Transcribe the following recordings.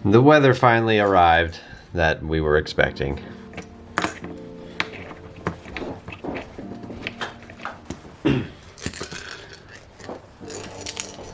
The weather finally arrived that we were expecting.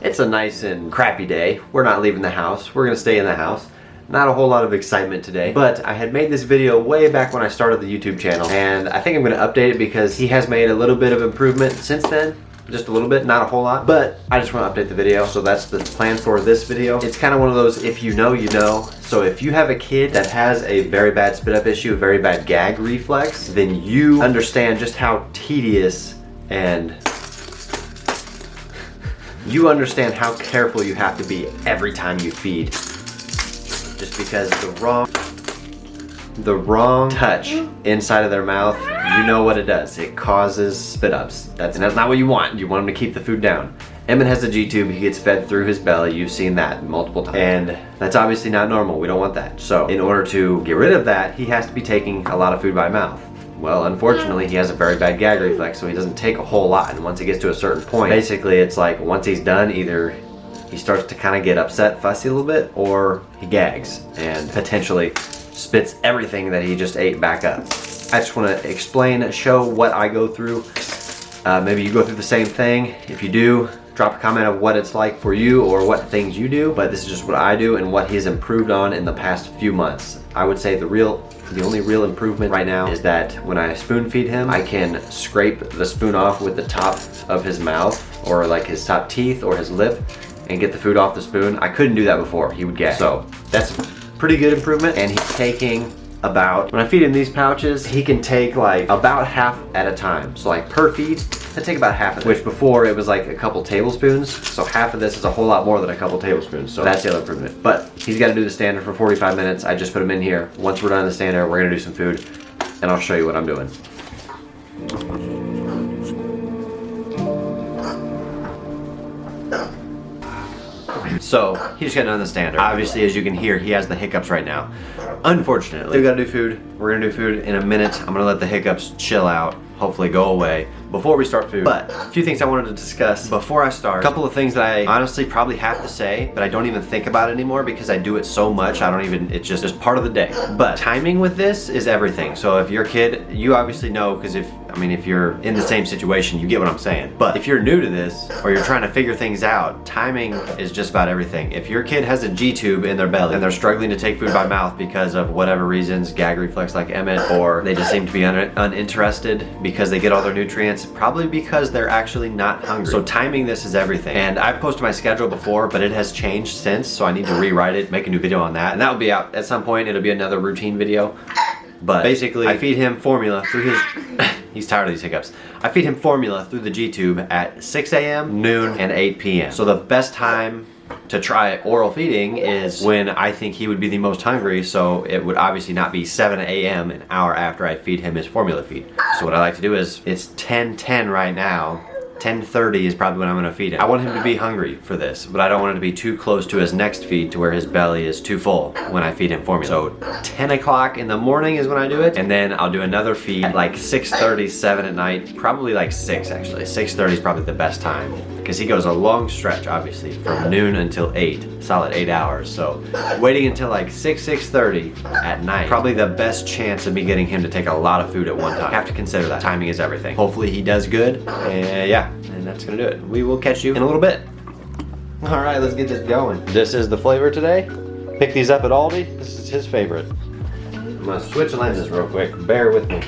It's a nice and crappy day. We're not leaving the house. We're gonna stay in the house. Not a whole lot of excitement today, but I had made this video way back when I started the YouTube channel, and I think I'm gonna update it because he has made a little bit of improvement since then. Just a little bit, not a whole lot, but I just want to update the video, so that's the plan for this video. It's kind of one of those, if you know, you know. So if you have a kid that has a very bad spit up issue, a very bad gag reflex, then you understand just how tedious and you understand how careful you have to be every time you feed. Just because the wrong touch inside of their mouth, you know what it does. It causes spit ups. That's not what you want. You want them to keep the food down. Emmett has a G-tube. He gets fed through his belly. You've seen that multiple times. And that's obviously not normal. We don't want that. So in order to get rid of that, he has to be taking a lot of food by mouth. Well, unfortunately, he has a very bad gag reflex, so he doesn't take a whole lot. And once he gets to a certain point, basically it's like once he's done, either he starts to kind of get upset, fussy a little bit, or he gags and potentially spits everything that he just ate back up. I just want to explain, show what I go through. Maybe you go through the same thing. If you do, drop a comment of what it's like for you or what things you do, but this is just what I do and what he's improved on in the past few months. I would say the only real improvement right now is that when I spoon feed him, I can scrape the spoon off with the top of his mouth or like his top teeth or his lip and get the food off the spoon. I couldn't do that before. He would gag. So that's a pretty good improvement, and he's taking about, when I feed him these pouches, he can take like about half at a time. So like per feed, I take about half of it, which before it was like a couple tablespoons. So half of this is a whole lot more than a couple tablespoons. So that's the other improvement. But he's got to do the standard for 45 minutes. I just put him in here. Once we're done the standard, we're gonna do some food and I'll show you what I'm doing. So he just got done the standard. Obviously, as you can hear, he has the hiccups right now. Unfortunately, we gotta do food. We're gonna do food in a minute. I'm gonna let the hiccups chill out, hopefully go away before we start food. But a few things I wanted to discuss before I start. A couple of things that I honestly probably have to say, but I don't even think about it anymore because I do it so much. It's just part of the day. But timing with this is everything. So if you're a kid, you obviously know, because if you're in the same situation, you get what I'm saying. But if you're new to this or you're trying to figure things out, timing is just about everything. If your kid has a G-tube in their belly and they're struggling to take food by mouth because of whatever reasons, gag reflex like Emmett, or they just seem to be uninterested because they get all their nutrients, probably because they're actually not hungry. So timing this is everything. And I've posted my schedule before, but it has changed since, so I need to rewrite it, make a new video on that, and that will be out at some point. It'll be another routine video. But basically, I feed him formula through his he's tired of these hiccups. I feed him formula through the G-tube at 6 a.m., noon, and 8 p.m. So the best time to try oral feeding is when I think he would be the most hungry, so it would obviously not be 7 a.m., an hour after I feed him his formula feed. So what I like to do is, it's 10:10 right now. 10:30 is probably when I'm gonna feed him. I want him to be hungry for this, but I don't want it to be too close to his next feed to where his belly is too full when I feed him formula. So 10 o'clock in the morning is when I do it, and then I'll do another feed at like 6:30, 7 at night, probably like 6 actually. 6:30 is probably the best time, because he goes a long stretch, obviously, from noon until 8, solid 8 hours. So waiting until like 6:30 at night, probably the best chance of me getting him to take a lot of food at one time. You have to consider that. Timing is everything. Hopefully he does good, and yeah, and that's gonna do it. We will catch you in a little bit. All right, let's get this going. This is the flavor today. Pick these up at Aldi. This is his favorite. I'm gonna switch lenses real quick. Bear with me.